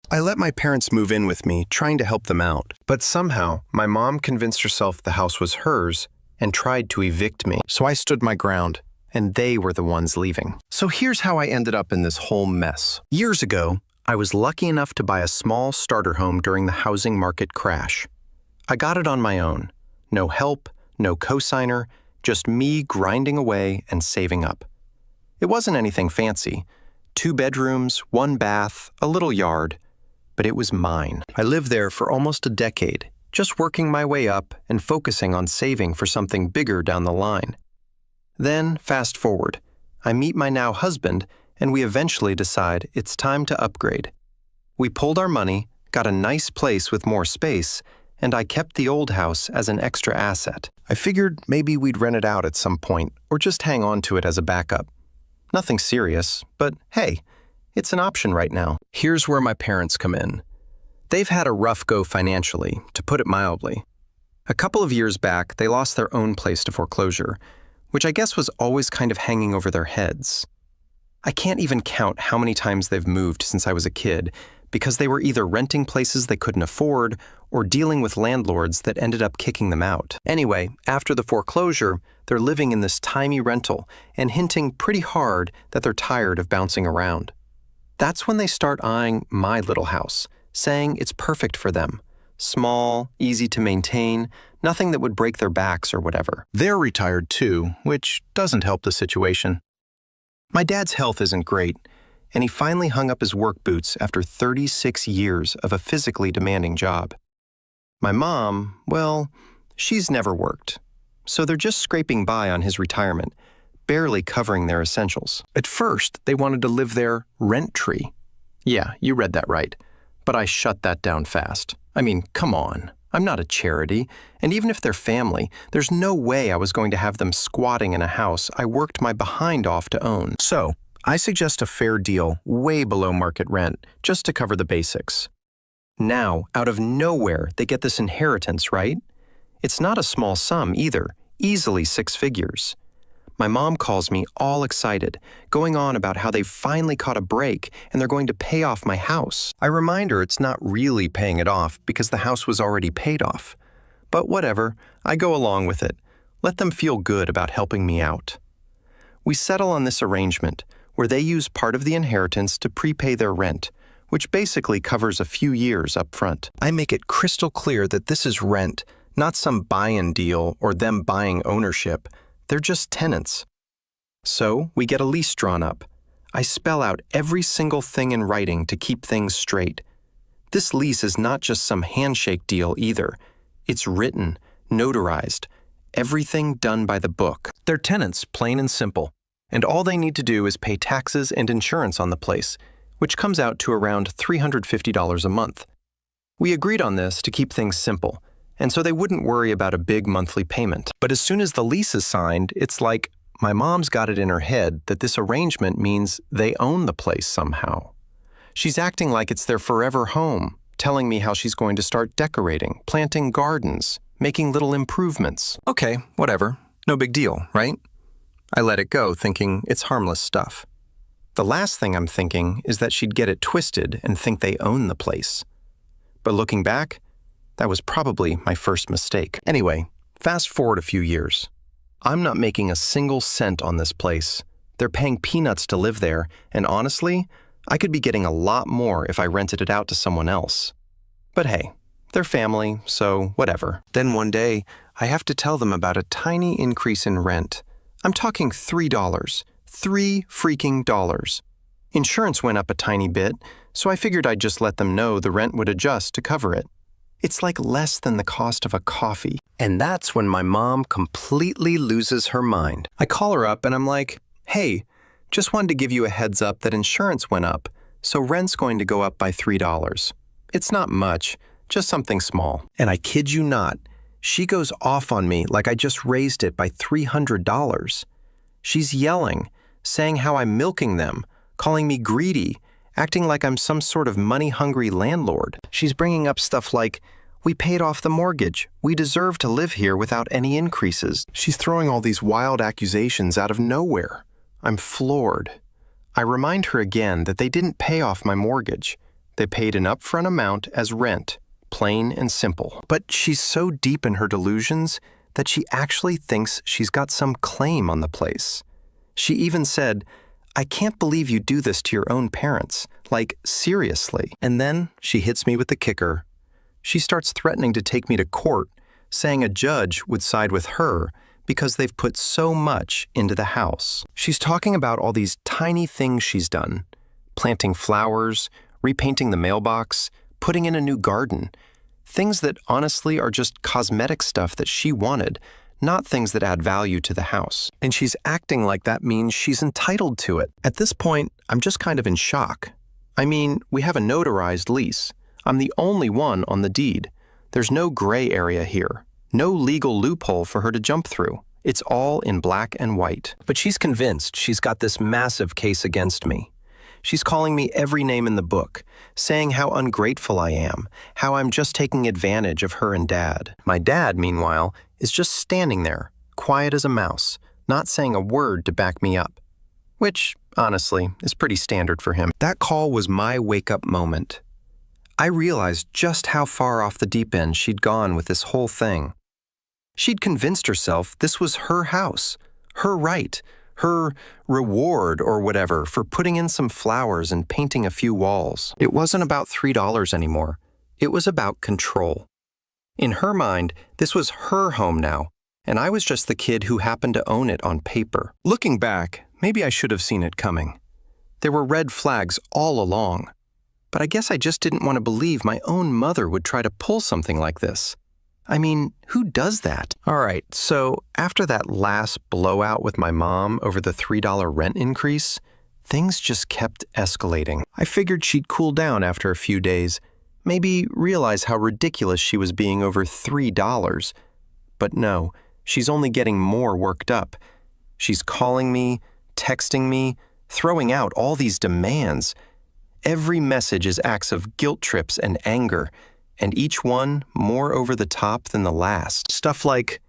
I let my parents move in with me, trying to help them out. But somehow, my mom convinced herself the house was hers and tried to evict me. So I stood my ground, and they were the ones leaving. So here's how I ended up in this whole mess. Years ago, I was lucky enough to buy a small starter home during the housing market crash. I got it on my own. No help, no cosigner, just me grinding away and saving up. It wasn't anything fancy. 2 bedrooms, 1 bath, a little yard. But it was mine. I lived there for almost a decade, just working my way up and focusing on saving for something bigger down the line. Then, fast forward, I meet my now husband, and we eventually decide it's time to upgrade. We pulled our money, got a nice place with more space, and I kept the old house as an extra asset. I figured maybe we'd rent it out at some point, or just hang on to it as a backup. Nothing serious, but hey, it's an option right now. Here's where my parents come in. They've had a rough go financially, to put it mildly. A couple of years back, they lost their own place to foreclosure, which I guess was always kind of hanging over their heads. I can't even count how many times they've moved since I was a kid, because they were either renting places they couldn't afford or dealing with landlords that ended up kicking them out. Anyway, after the foreclosure, they're living in this tiny rental and hinting pretty hard that they're tired of bouncing around. That's when they start eyeing my little house, saying it's perfect for them. Small, easy to maintain, nothing that would break their backs or whatever. They're retired too, which doesn't help the situation. My dad's health isn't great, and he finally hung up his work boots after 36 years of a physically demanding job. My mom, well, she's never worked, so they're just scraping by on his retirement, barely covering their essentials. At first, they wanted to live there rent-free. Yeah, you read that right, but I shut that down fast. I mean, come on. I'm not a charity, and even if they're family, there's no way I was going to have them squatting in a house I worked my behind off to own. So, I suggest a fair deal way below market rent, just to cover the basics. Now, out of nowhere, they get this inheritance, right? It's not a small sum either, easily 6 figures. My mom calls me all excited, going on about how they've finally caught a break and they're going to pay off my house. I remind her it's not really paying it off because the house was already paid off. But whatever, I go along with it. Let them feel good about helping me out. We settle on this arrangement where they use part of the inheritance to prepay their rent, which basically covers a few years up front. I make it crystal clear that this is rent, not some buy-in deal or them buying ownership. They're just tenants. So we get a lease drawn up. I spell out every single thing in writing to keep things straight. This lease is not just some handshake deal either. It's written, notarized, everything done by the book. They're tenants, plain and simple, and all they need to do is pay taxes and insurance on the place, which comes out to around $350 a month. We agreed on this to keep things simple, and so they wouldn't worry about a big monthly payment. But as soon as the lease is signed, it's like my mom's got it in her head that this arrangement means they own the place somehow. She's acting like it's their forever home, telling me how she's going to start decorating, planting gardens, making little improvements. Okay, whatever. No big deal, right? I let it go, thinking it's harmless stuff. The last thing I'm thinking is that she'd get it twisted and think they own the place. But looking back, that was probably my first mistake. Anyway, fast forward a few years. I'm not making a single cent on this place. They're paying peanuts to live there, and honestly, I could be getting a lot more if I rented it out to someone else. But hey, they're family, so whatever. Then one day, I have to tell them about a tiny increase in rent. I'm talking $3. $3 freaking dollars. Insurance went up a tiny bit, so I figured I'd just let them know the rent would adjust to cover it. It's like less than the cost of a coffee. And that's when my mom completely loses her mind. I call her up and I'm like, hey, just wanted to give you a heads up that insurance went up, so rent's going to go up by $3. It's not much, just something small. And I kid you not, she goes off on me like I just raised it by $300. She's yelling, saying how I'm milking them, calling me greedy, acting like I'm some sort of money-hungry landlord. She's bringing up stuff like, we paid off the mortgage. We deserve to live here without any increases. She's throwing all these wild accusations out of nowhere. I'm floored. I remind her again that they didn't pay off my mortgage. They paid an upfront amount as rent, plain and simple. But she's so deep in her delusions that she actually thinks she's got some claim on the place. She even said, "I can't believe you do this to your own parents. Like, seriously." And then she hits me with the kicker. She starts threatening to take me to court, saying a judge would side with her because they've put so much into the house. She's talking about all these tiny things she's done: planting flowers, repainting the mailbox, putting in a new garden. Things that honestly are just cosmetic stuff that she wanted, not things that add value to the house. And she's acting like that means she's entitled to it. At this point, I'm just kind of in shock. I mean, we have a notarized lease. I'm the only one on the deed. There's no gray area here. No legal loophole for her to jump through. It's all in black and white. But she's convinced she's got this massive case against me. She's calling me every name in the book, saying how ungrateful I am, how I'm just taking advantage of her and Dad. My dad, meanwhile, is just standing there, quiet as a mouse, not saying a word to back me up. Which, honestly, is pretty standard for him. That call was my wake-up moment. I realized just how far off the deep end she'd gone with this whole thing. She'd convinced herself this was her house, her right, her reward or whatever for putting in some flowers and painting a few walls. It wasn't about $3 anymore. It was about control. In her mind, this was her home now, and I was just the kid who happened to own it on paper. Looking back, maybe I should have seen it coming. There were red flags all along. But I guess I just didn't want to believe my own mother would try to pull something like this. I mean, who does that? All right, so after that last blowout with my mom over the $3 rent increase, things just kept escalating. I figured she'd cool down after a few days, maybe realize how ridiculous she was being over $3. But no, she's only getting more worked up. She's calling me, texting me, throwing out all these demands. Every message is acts of guilt trips and anger, and each one more over the top than the last. Stuff like,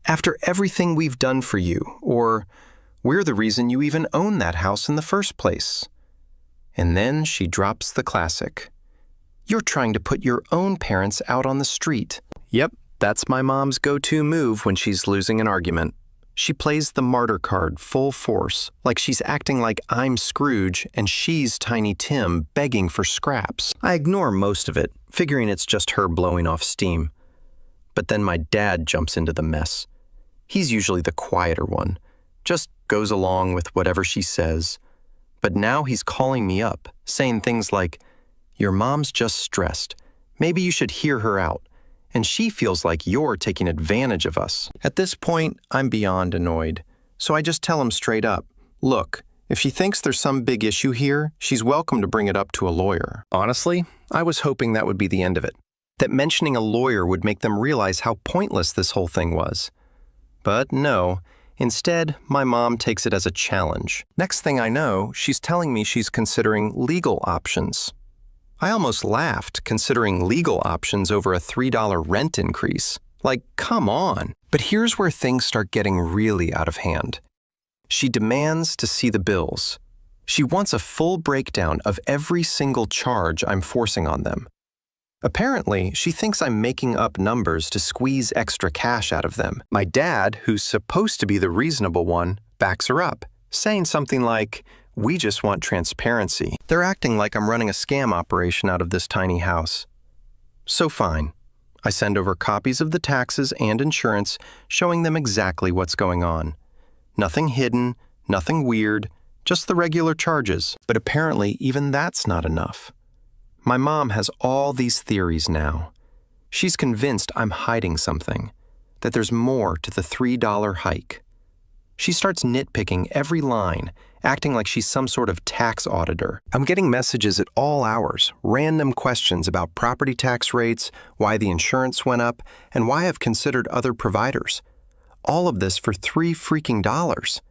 "After everything we've done for you," or "We're the reason you even own that house in the first place." And then she drops the classic, "You're trying to put your own parents out on the street." Yep, that's my mom's go-to move when she's losing an argument. She plays the martyr card full force, like she's acting like I'm Scrooge and she's Tiny Tim begging for scraps. I ignore most of it, figuring it's just her blowing off steam. But then my dad jumps into the mess. He's usually the quieter one, just goes along with whatever she says. But now he's calling me up, saying things like, "Your mom's just stressed. Maybe you should hear her out. And she feels like you're taking advantage of us." At this point, I'm beyond annoyed. So I just tell him straight up, look, if she thinks there's some big issue here, she's welcome to bring it up to a lawyer. Honestly, I was hoping that would be the end of it. That mentioning a lawyer would make them realize how pointless this whole thing was. But no, instead, my mom takes it as a challenge. Next thing I know, she's telling me she's considering legal options. I almost laughed, considering legal options over a $3 rent increase. Like, come on. But here's where things start getting really out of hand. She demands to see the bills. She wants a full breakdown of every single charge I'm forcing on them. Apparently, she thinks I'm making up numbers to squeeze extra cash out of them. My dad, who's supposed to be the reasonable one, backs her up, saying something like, "We just want transparency." They're acting like I'm running a scam operation out of this tiny house. So fine. I send over copies of the taxes and insurance, showing them exactly what's going on. Nothing hidden, nothing weird, just the regular charges. But apparently even that's not enough. My mom has all these theories now. She's convinced I'm hiding something, that there's more to the $3 hike. She starts nitpicking every line, acting like she's some sort of tax auditor. I'm getting messages at all hours, random questions about property tax rates, why the insurance went up, and why I've considered other providers. All of this for $3 freaking dollars.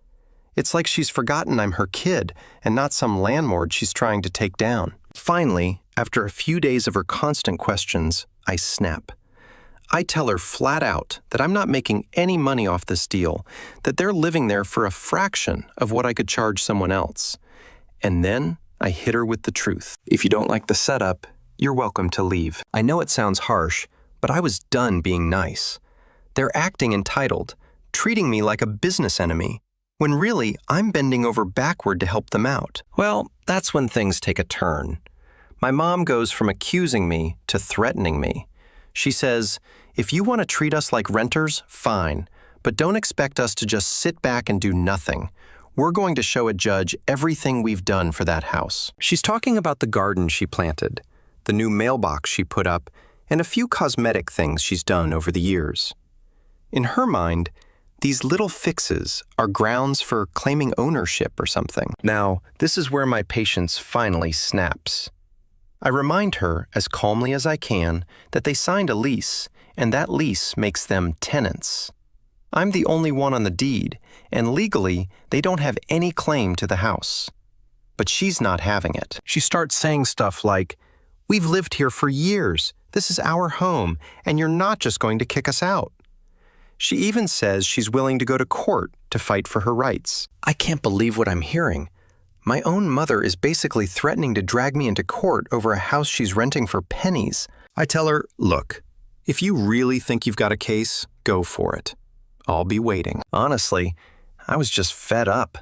It's like she's forgotten I'm her kid and not some landlord she's trying to take down. Finally, after a few days of her constant questions, I snap. I tell her flat out that I'm not making any money off this deal, that they're living there for a fraction of what I could charge someone else. And then I hit her with the truth. If you don't like the setup, you're welcome to leave. I know it sounds harsh, but I was done being nice. They're acting entitled, treating me like a business enemy, when really I'm bending over backward to help them out. Well, that's when things take a turn. My mom goes from accusing me to threatening me. She says, if you want to treat us like renters, fine, but don't expect us to just sit back and do nothing. We're going to show a judge everything we've done for that house. She's talking about the garden she planted, the new mailbox she put up, and a few cosmetic things she's done over the years. In her mind, these little fixes are grounds for claiming ownership or something. Now, this is where my patience finally snaps. I remind her, as calmly as I can, that they signed a lease, and that lease makes them tenants. I'm the only one on the deed, and legally, they don't have any claim to the house. But she's not having it. She starts saying stuff like, we've lived here for years, this is our home, and you're not just going to kick us out. She even says she's willing to go to court to fight for her rights. I can't believe what I'm hearing. My own mother is basically threatening to drag me into court over a house she's renting for pennies. I tell her, look, if you really think you've got a case, go for it. I'll be waiting. Honestly, I was just fed up.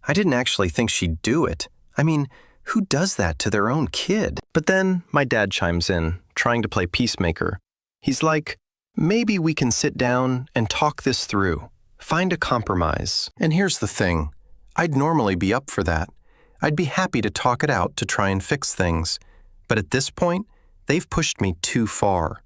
I didn't actually think she'd do it. I mean, who does that to their own kid? But then my dad chimes in, trying to play peacemaker. He's like, maybe we can sit down and talk this through, find a compromise. And here's the thing. I'd normally be up for that. I'd be happy to talk it out to try and fix things. But at this point, they've pushed me too far.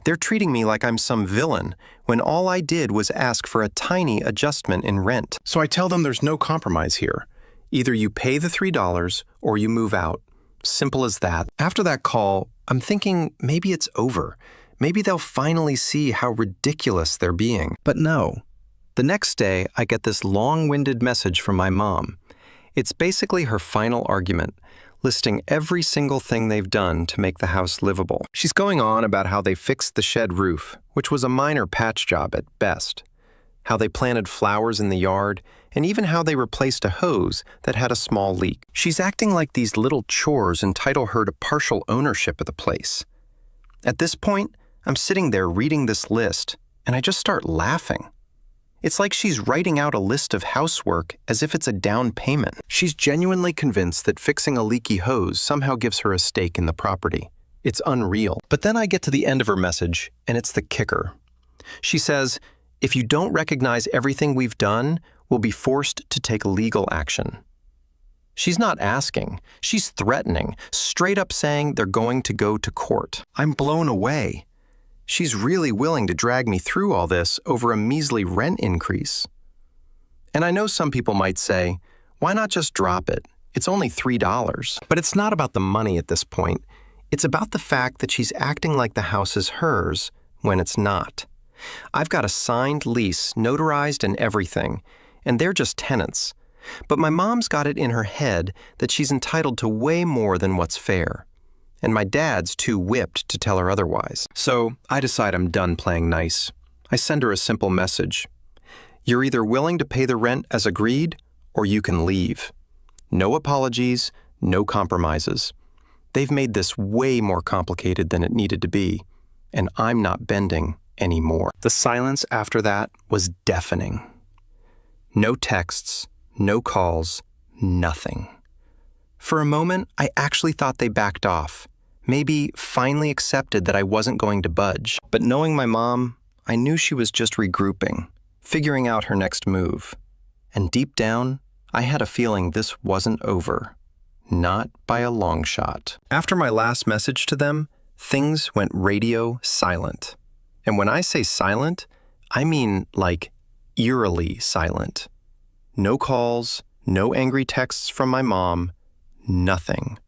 They're treating me like I'm some villain when all I did was ask for a tiny adjustment in rent. So I tell them there's no compromise here. Either you pay the $3 or you move out. Simple as that. After that call, I'm thinking maybe it's over. Maybe they'll finally see how ridiculous they're being. But no. The next day, I get this long-winded message from my mom. It's basically her final argument, listing every single thing they've done to make the house livable. She's going on about how they fixed the shed roof, which was a minor patch job at best, how they planted flowers in the yard, and even how they replaced a hose that had a small leak. She's acting like these little chores entitle her to partial ownership of the place. At this point, I'm sitting there reading this list, and I just start laughing. It's like she's writing out a list of housework as if it's a down payment. She's genuinely convinced that fixing a leaky hose somehow gives her a stake in the property. It's unreal. But then I get to the end of her message, and it's the kicker. She says, if you don't recognize everything we've done, we'll be forced to take legal action. She's not asking. She's threatening, straight up saying they're going to go to court. I'm blown away. She's really willing to drag me through all this over a measly rent increase. And I know some people might say, why not just drop it? It's only $3. But it's not about the money at this point. It's about the fact that she's acting like the house is hers when it's not. I've got a signed lease, notarized and everything, and they're just tenants. But my mom's got it in her head that she's entitled to way more than what's fair. And my dad's too whipped to tell her otherwise. So I decide I'm done playing nice. I send her a simple message. You're either willing to pay the rent as agreed, or you can leave. No apologies, no compromises. They've made this way more complicated than it needed to be, and I'm not bending anymore. The silence after that was deafening. No texts, no calls, nothing. For a moment, I actually thought they backed off, maybe finally accepted that I wasn't going to budge. But knowing my mom, I knew she was just regrouping, figuring out her next move. And deep down, I had a feeling this wasn't over. Not by a long shot. After my last message to them, things went radio silent. And when I say silent, I mean like eerily silent. No calls, no angry texts from my mom, nothing.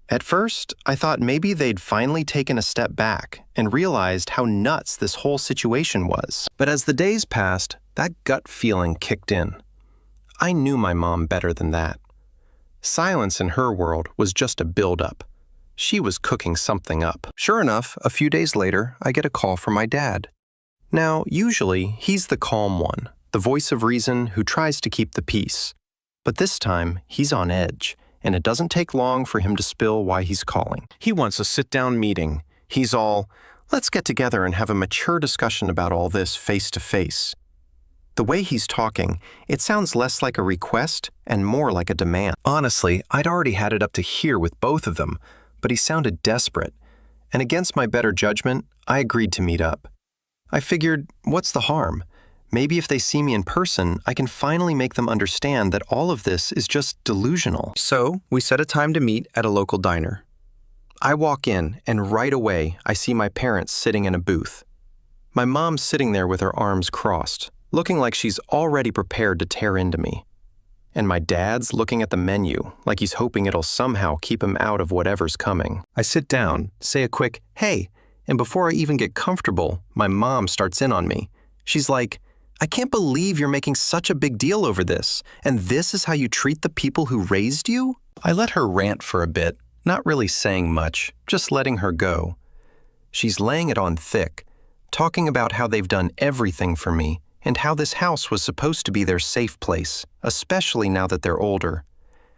At first, I thought maybe they'd finally taken a step back and realized how nuts this whole situation was. But as the days passed, that gut feeling kicked in. I knew my mom better than that. Silence in her world was just a build-up. She was cooking something up. Sure enough, a few days later, I get a call from my dad. Now, usually, he's the calm one, the voice of reason who tries to keep the peace. But this time, he's on edge, and it doesn't take long for him to spill why he's calling. He wants a sit-down meeting. He's all, let's get together and have a mature discussion about all this face-to-face. The way he's talking, it sounds less like a request and more like a demand. Honestly, I'd already had it up to here with both of them, but he sounded desperate. And against my better judgment, I agreed to meet up. I figured, what's the harm? Maybe if they see me in person, I can finally make them understand that all of this is just delusional. So, we set a time to meet at a local diner. I walk in, and right away, I see my parents sitting in a booth. My mom's sitting there with her arms crossed, looking like she's already prepared to tear into me. And my dad's looking at the menu, like he's hoping it'll somehow keep him out of whatever's coming. I sit down, say a quick, hey, and before I even get comfortable, my mom starts in on me. She's like, I can't believe you're making such a big deal over this, and this is how you treat the people who raised you? I let her rant for a bit, not really saying much, just letting her go. She's laying it on thick, talking about how they've done everything for me, and how this house was supposed to be their safe place, especially now that they're older.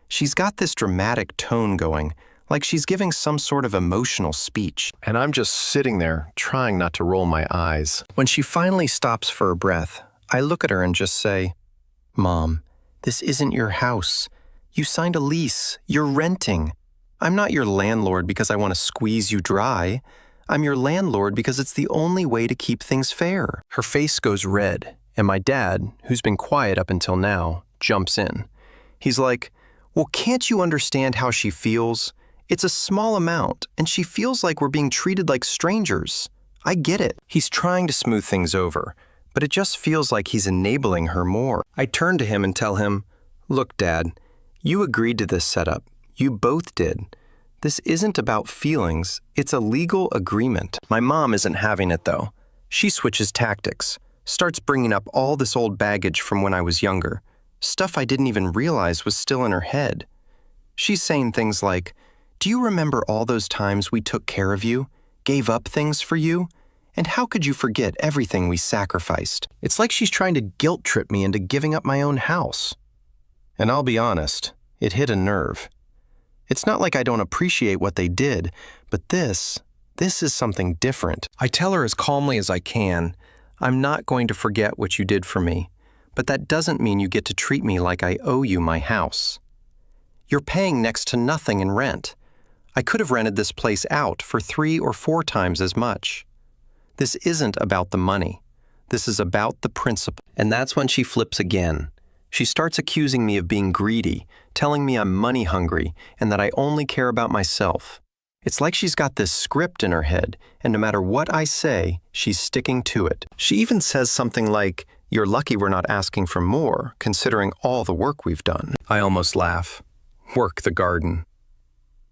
She's got this dramatic tone going, like she's giving some sort of emotional speech. And I'm just sitting there, trying not to roll my eyes. When she finally stops for a breath, I look at her and just say, Mom, this isn't your house. You signed a lease. You're renting. I'm not your landlord because I want to squeeze you dry. I'm your landlord because it's the only way to keep things fair. Her face goes red, and my dad, who's been quiet up until now, jumps in. He's like, well, can't you understand how she feels? It's a small amount, and she feels like we're being treated like strangers. I get it. He's trying to smooth things over, but it just feels like he's enabling her more. I turn to him and tell him, look, Dad, you agreed to this setup. You both did. This isn't about feelings, it's a legal agreement. My mom isn't having it, though. She switches tactics, starts bringing up all this old baggage from when I was younger, stuff I didn't even realize was still in her head. She's saying things like, do you remember all those times we took care of you, gave up things for you? And how could you forget everything we sacrificed? It's like she's trying to guilt trip me into giving up my own house. And I'll be honest, it hit a nerve. It's not like I don't appreciate what they did, but this is something different. I tell her as calmly as I can, I'm not going to forget what you did for me, but that doesn't mean you get to treat me like I owe you my house. You're paying next to nothing in rent. I could have rented this place out for 3 or 4 times as much. This isn't about the money. This is about the principle. And that's when she flips again. She starts accusing me of being greedy, telling me I'm money hungry, and that I only care about myself. It's like she's got this script in her head, and no matter what I say, she's sticking to it. She even says something like, you're lucky we're not asking for more, considering all the work we've done. I almost laugh. Work the garden.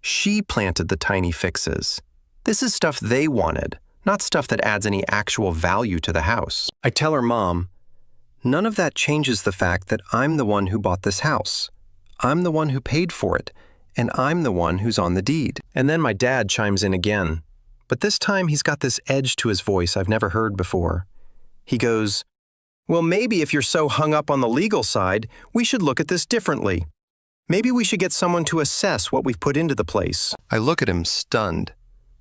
She planted the tiny fixes. This is stuff they wanted, not stuff that adds any actual value to the house. I tell her mom, none of that changes the fact that I'm the one who bought this house. I'm the one who paid for it, and I'm the one who's on the deed. And then my dad chimes in again, but this time he's got this edge to his voice I've never heard before. He goes, well, maybe if you're so hung up on the legal side, we should look at this differently. Maybe we should get someone to assess what we've put into the place. I look at him stunned.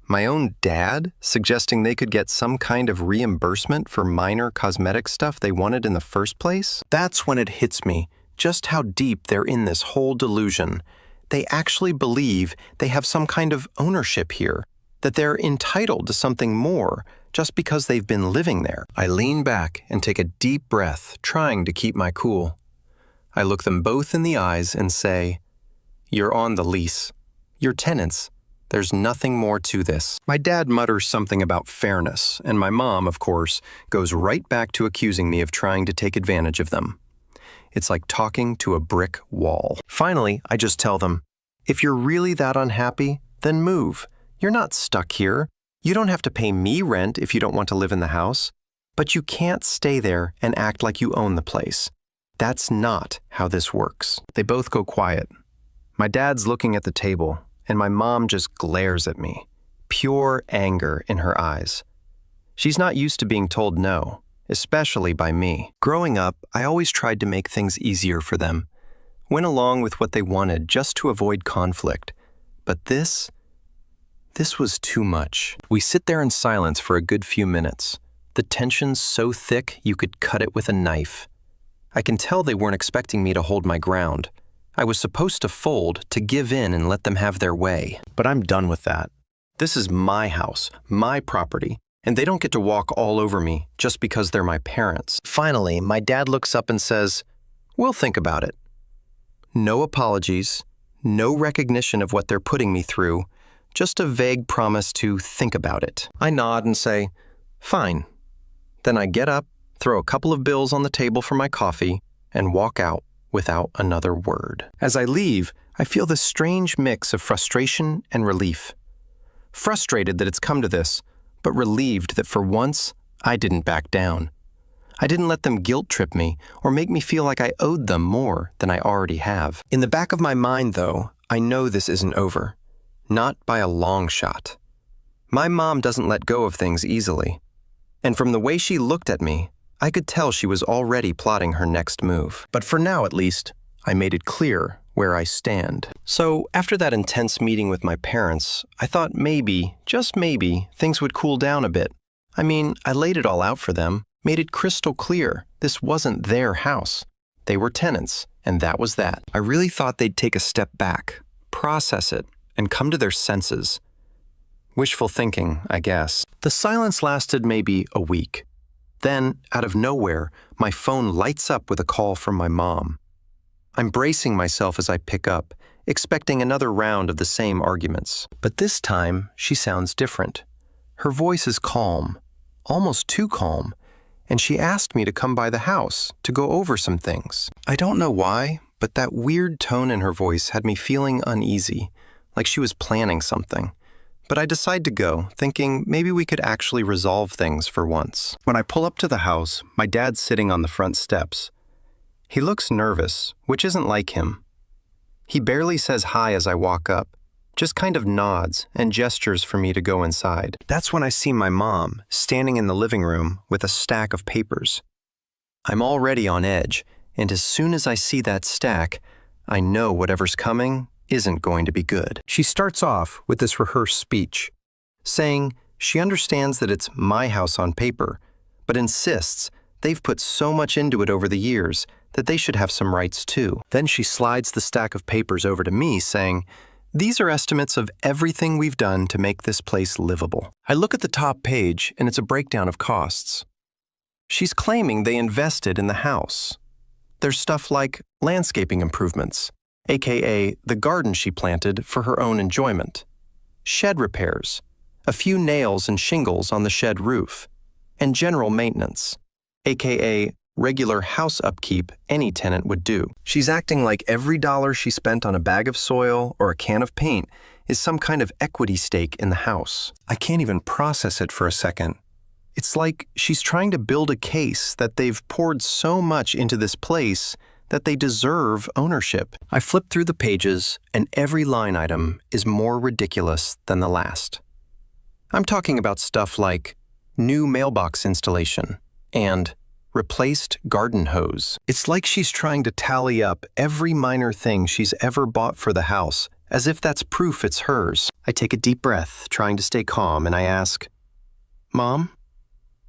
My own dad suggesting they could get some kind of reimbursement for minor cosmetic stuff they wanted in the first place? That's when it hits me just how deep they're in this whole delusion. They actually believe they have some kind of ownership here, that they're entitled to something more just because they've been living there. I lean back and take a deep breath, trying to keep my cool. I look them both in the eyes and say, you're on the lease. You're tenants. There's nothing more to this. My dad mutters something about fairness, and my mom, of course, goes right back to accusing me of trying to take advantage of them. It's like talking to a brick wall. Finally, I just tell them, if you're really that unhappy, then move. You're not stuck here. You don't have to pay me rent if you don't want to live in the house. But you can't stay there and act like you own the place. That's not how this works. They both go quiet. My dad's looking at the table, and my mom just glares at me, pure anger in her eyes. She's not used to being told no, especially by me. Growing up, I always tried to make things easier for them. went along with what they wanted just to avoid conflict. But this was too much. We sit there in silence for a good few minutes. The tension's so thick you could cut it with a knife. I can tell they weren't expecting me to hold my ground. I was supposed to fold, to give in and let them have their way. But I'm done with that. This is my house, my property, and they don't get to walk all over me just because they're my parents. Finally, my dad looks up and says, "We'll think about it." No apologies, no recognition of what they're putting me through, just a vague promise to think about it. I nod and say, "Fine." Then I get up, throw a couple of bills on the table for my coffee, and walk out without another word. As I leave, I feel this strange mix of frustration and relief. Frustrated that it's come to this, but relieved that for once, I didn't back down. I didn't let them guilt trip me or make me feel like I owed them more than I already have. In the back of my mind, though, I know this isn't over. Not by a long shot. My mom doesn't let go of things easily. And from the way she looked at me, I could tell she was already plotting her next move. But for now, at least, I made it clear where I stand. So after that intense meeting with my parents, I thought maybe, just maybe, things would cool down a bit. I mean, I laid it all out for them, made it crystal clear this wasn't their house. They were tenants, and that was that. I really thought they'd take a step back, process it, and come to their senses. Wishful thinking, I guess. The silence lasted maybe a week. Then, out of nowhere, my phone lights up with a call from my mom. I'm bracing myself as I pick up, expecting another round of the same arguments. But this time, she sounds different. Her voice is calm, almost too calm, and she asked me to come by the house to go over some things. I don't know why, but that weird tone in her voice had me feeling uneasy, like she was planning something. But I decide to go, thinking maybe we could actually resolve things for once. When I pull up to the house, my dad's sitting on the front steps. He looks nervous, which isn't like him. He barely says hi as I walk up, just kind of nods and gestures for me to go inside. That's when I see my mom standing in the living room with a stack of papers. I'm already on edge, and as soon as I see that stack, I know whatever's coming isn't going to be good. She starts off with this rehearsed speech, saying she understands that it's my house on paper, but insists they've put so much into it over the years that they should have some rights too. Then she slides the stack of papers over to me, saying, "These are estimates of everything we've done to make this place livable." I look at the top page, and it's a breakdown of costs. She's claiming they invested in the house. There's stuff like landscaping improvements, aka the garden she planted for her own enjoyment, shed repairs, a few nails and shingles on the shed roof, and general maintenance, aka regular house upkeep any tenant would do. She's acting like every dollar she spent on a bag of soil or a can of paint is some kind of equity stake in the house. I can't even process it for a second. It's like she's trying to build a case that they've poured so much into this place that they deserve ownership. I flip through the pages, and every line item is more ridiculous than the last. I'm talking about stuff like new mailbox installation and replaced garden hose. It's like she's trying to tally up every minor thing she's ever bought for the house, as if that's proof it's hers. I take a deep breath, trying to stay calm, and I ask, "Mom,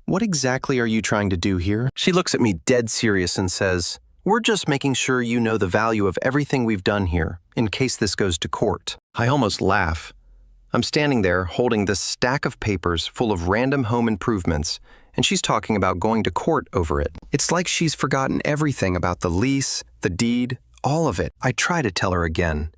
what exactly are you trying to do here?" She looks at me dead serious and says, "We're just making sure you know the value of everything we've done here, in case this goes to court." I almost laugh. I'm standing there holding this stack of papers full of random home improvements, and she's talking about going to court over it. It's like she's forgotten everything about the lease, the deed, all of it. I try to tell her again,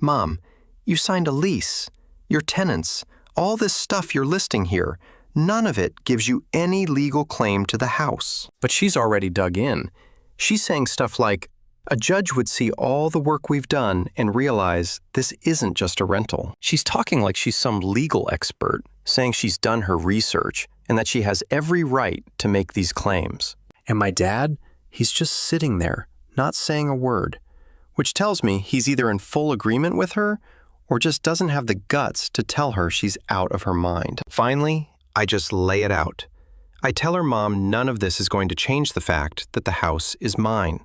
"Mom, you signed a lease. Your tenants, all this stuff you're listing here, none of it gives you any legal claim to the house." But she's already dug in. She's saying stuff like, a judge would see all the work we've done and realize this isn't just a rental. She's talking like she's some legal expert, saying she's done her research and that she has every right to make these claims. And my dad, he's just sitting there, not saying a word, which tells me he's either in full agreement with her or just doesn't have the guts to tell her she's out of her mind. Finally, I just lay it out. I tell her mom none of this is going to change the fact that the house is mine.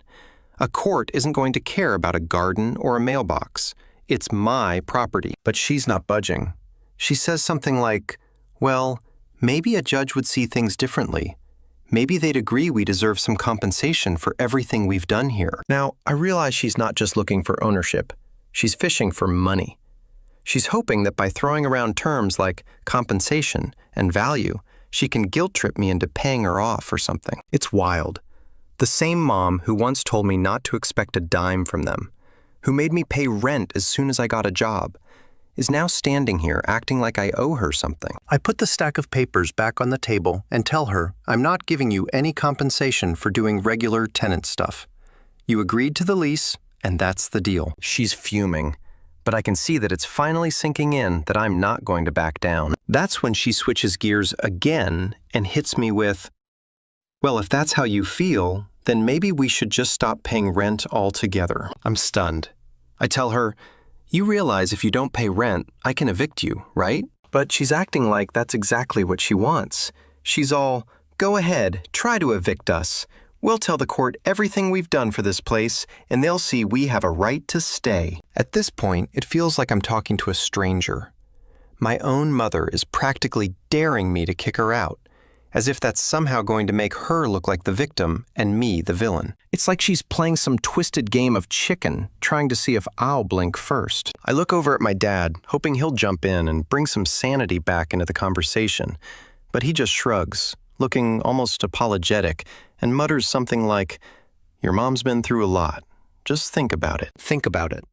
A court isn't going to care about a garden or a mailbox. It's my property. But she's not budging. She says something like, well, maybe a judge would see things differently. Maybe they'd agree we deserve some compensation for everything we've done here. Now, I realize she's not just looking for ownership. She's fishing for money. She's hoping that by throwing around terms like compensation and value, she can guilt-trip me into paying her off or something. It's wild. The same mom who once told me not to expect a dime from them, who made me pay rent as soon as I got a job, is now standing here acting like I owe her something. I put the stack of papers back on the table and tell her I'm not giving you any compensation for doing regular tenant stuff. You agreed to the lease, and that's the deal. She's fuming, but I can see that it's finally sinking in that I'm not going to back down. That's when she switches gears again and hits me with, well, if that's how you feel, then maybe we should just stop paying rent altogether. I'm stunned. I tell her, you realize if you don't pay rent, I can evict you, right? But she's acting like that's exactly what she wants. She's all, go ahead, try to evict us. We'll tell the court everything we've done for this place, and they'll see we have a right to stay. At this point, it feels like I'm talking to a stranger. My own mother is practically daring me to kick her out, as if that's somehow going to make her look like the victim and me the villain. It's like she's playing some twisted game of chicken, trying to see if I'll blink first. I look over at my dad, hoping he'll jump in and bring some sanity back into the conversation, but he just shrugs, looking almost apologetic, and mutters something like, your mom's been through a lot. Just think about it. Think about it.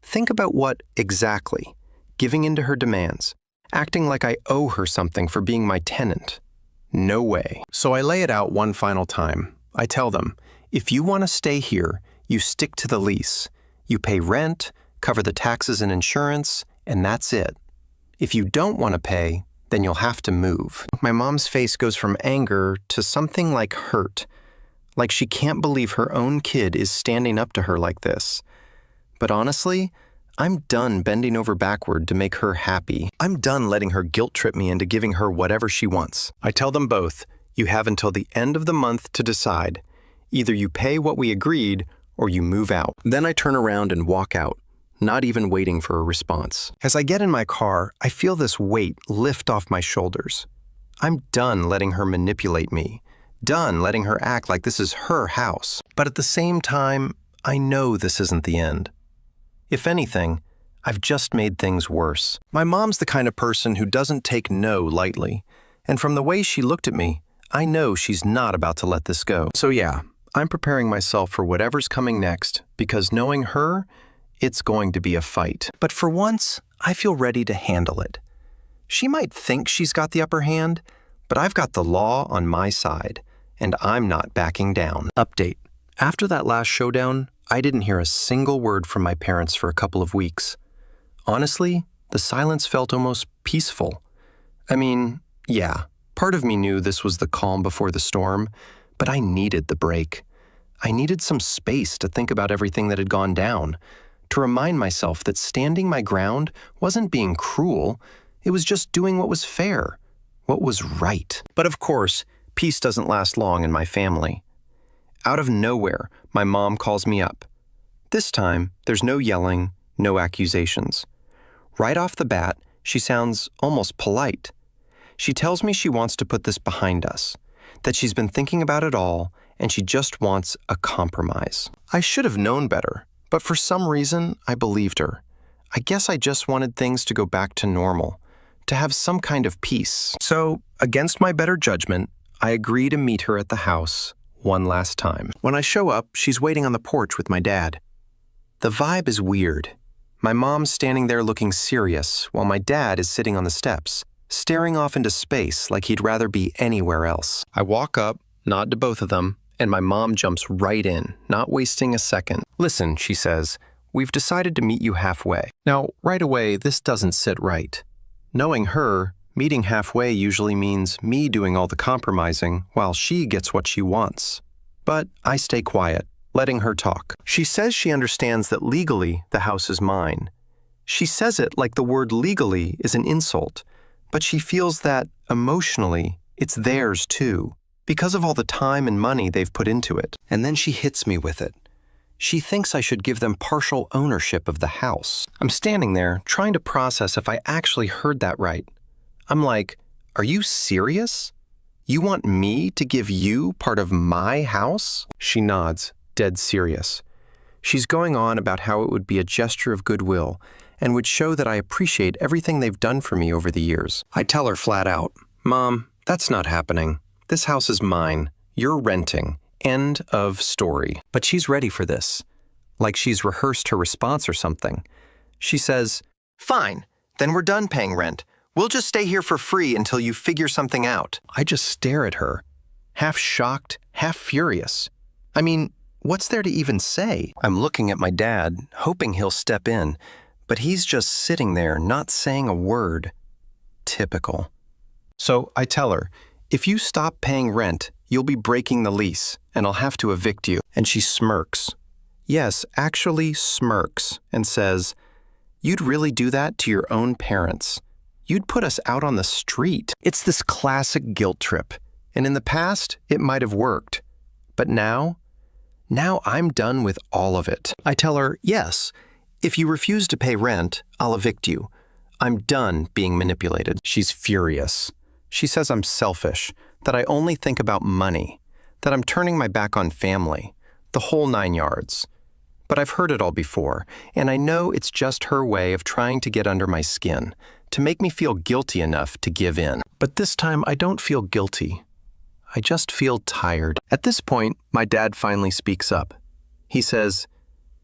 Think about what exactly? Giving in to her demands, acting like I owe her something for being my tenant. No way. So I lay it out one final time. I tell them, if you want to stay here, you stick to the lease. You pay rent, cover the taxes and insurance, and that's it. If you don't want to pay, then you'll have to move. My mom's face goes from anger to something like hurt, like she can't believe her own kid is standing up to her like this. But honestly, I'm done bending over backward to make her happy. I'm done letting her guilt-trip me into giving her whatever she wants. I tell them both, you have until the end of the month to decide. Either you pay what we agreed, or you move out. Then I turn around and walk out, not even waiting for a response. As I get in my car, I feel this weight lift off my shoulders. I'm done letting her manipulate me, done letting her act like this is her house. But at the same time, I know this isn't the end. If anything, I've just made things worse. My mom's the kind of person who doesn't take no lightly, and from the way she looked at me, I know she's not about to let this go. So yeah, I'm preparing myself for whatever's coming next, because knowing her, it's going to be a fight. But for once, I feel ready to handle it. She might think she's got the upper hand, but I've got the law on my side, and I'm not backing down. Update. After that last showdown, I didn't hear a single word from my parents for a couple of weeks. Honestly, the silence felt almost peaceful. I mean, yeah, part of me knew this was the calm before the storm, but I needed the break. I needed some space to think about everything that had gone down, to remind myself that standing my ground wasn't being cruel, it was just doing what was fair, what was right. But of course, peace doesn't last long in my family. Out of nowhere, my mom calls me up. This time, there's no yelling, no accusations. Right off the bat, she sounds almost polite. She tells me she wants to put this behind us, that she's been thinking about it all, and she just wants a compromise. I should have known better, but for some reason, I believed her. I guess I just wanted things to go back to normal, to have some kind of peace. So, against my better judgment, I agree to meet her at the house one last time. When I show up, she's waiting on the porch with my dad. The vibe is weird. My mom's standing there looking serious, while my dad is sitting on the steps, staring off into space like he'd rather be anywhere else. I walk up, nod to both of them, and my mom jumps right in, not wasting a second. Listen, she says, we've decided to meet you halfway. Now, right away, this doesn't sit right. Knowing her, meeting halfway usually means me doing all the compromising while she gets what she wants. But I stay quiet, letting her talk. She says she understands that legally the house is mine. She says it like the word legally is an insult, but she feels that, emotionally, it's theirs too, because of all the time and money they've put into it. And then she hits me with it. She thinks I should give them partial ownership of the house. I'm standing there trying to process if I actually heard that right. I'm like, are you serious? You want me to give you part of my house? She nods, dead serious. She's going on about how it would be a gesture of goodwill and would show that I appreciate everything they've done for me over the years. I tell her flat out, Mom, that's not happening. This house is mine. You're renting. End of story. But she's ready for this. Like she's rehearsed her response or something. She says, Fine, then we're done paying rent. We'll just stay here for free until you figure something out. I just stare at her, half shocked, half furious. I mean, what's there to even say? I'm looking at my dad, hoping he'll step in, but he's just sitting there, not saying a word. Typical. So I tell her, if you stop paying rent, you'll be breaking the lease, and I'll have to evict you. And she smirks. Yes, actually smirks, and says, You'd really do that to your own parents. You'd put us out on the street. It's this classic guilt trip, and in the past, it might have worked. But now I'm done with all of it. I tell her, yes, if you refuse to pay rent, I'll evict you. I'm done being manipulated. She's furious. She says I'm selfish, that I only think about money, that I'm turning my back on family, the whole 9 yards. But I've heard it all before, and I know it's just her way of trying to get under my skin, to make me feel guilty enough to give in. But this time, I don't feel guilty. I just feel tired. At this point, my dad finally speaks up. He says,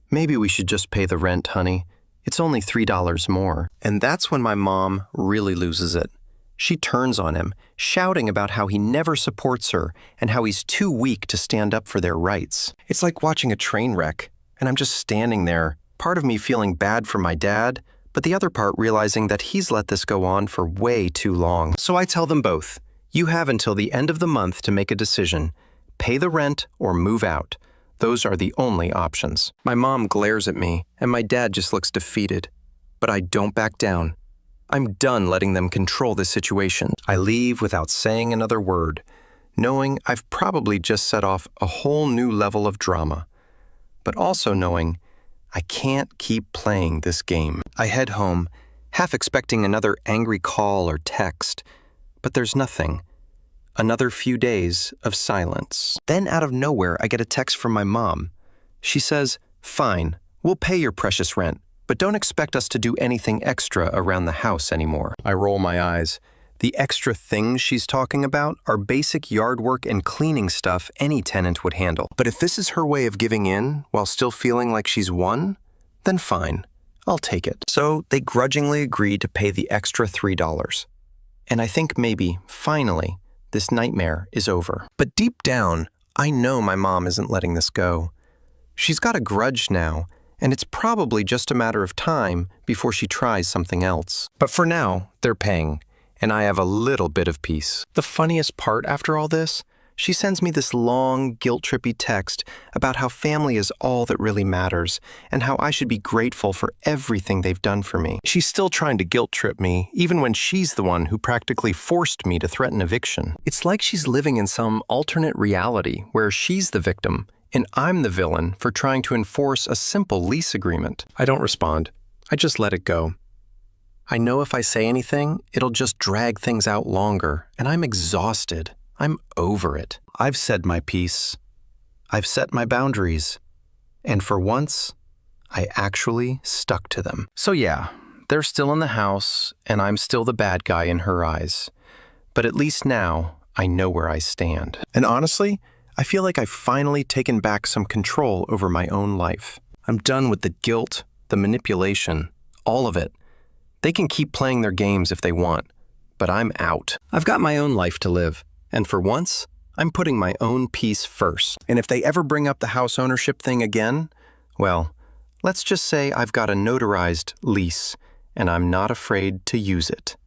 Maybe we should just pay the rent, honey. It's only $3 more. And that's when my mom really loses it. She turns on him, shouting about how he never supports her and how he's too weak to stand up for their rights. It's like watching a train wreck, and I'm just standing there, part of me feeling bad for my dad, but the other part realizing that he's let this go on for way too long. So I tell them both, you have until the end of the month to make a decision. Pay the rent or move out. Those are the only options. My mom glares at me, and my dad just looks defeated. But I don't back down. I'm done letting them control this situation. I leave without saying another word, knowing I've probably just set off a whole new level of drama, but also knowing I can't keep playing this game. I head home, half expecting another angry call or text, but there's nothing. Another few days of silence. Then out of nowhere, I get a text from my mom. She says, Fine, we'll pay your precious rent, but don't expect us to do anything extra around the house anymore. I roll my eyes. The extra things she's talking about are basic yard work and cleaning stuff any tenant would handle. But if this is her way of giving in while still feeling like she's won, then fine, I'll take it. So they grudgingly agree to pay the extra $3. And I think maybe, finally, this nightmare is over. But deep down, I know my mom isn't letting this go. She's got a grudge now, and it's probably just a matter of time before she tries something else. But for now, they're paying, and I have a little bit of peace. The funniest part after all this, she sends me this long, guilt-trippy text about how family is all that really matters, and how I should be grateful for everything they've done for me. She's still trying to guilt-trip me, even when she's the one who practically forced me to threaten eviction. It's like she's living in some alternate reality where she's the victim, and I'm the villain for trying to enforce a simple lease agreement. I don't respond. I just let it go. I know if I say anything, it'll just drag things out longer, and I'm exhausted. I'm over it. I've said my piece. I've set my boundaries. And for once, I actually stuck to them. So yeah, they're still in the house, and I'm still the bad guy in her eyes. But at least now, I know where I stand. And honestly, I feel like I've finally taken back some control over my own life. I'm done with the guilt, the manipulation, all of it. They can keep playing their games if they want, but I'm out. I've got my own life to live, and for once, I'm putting my own peace first. And if they ever bring up the house ownership thing again, well, let's just say I've got a notarized lease, and I'm not afraid to use it.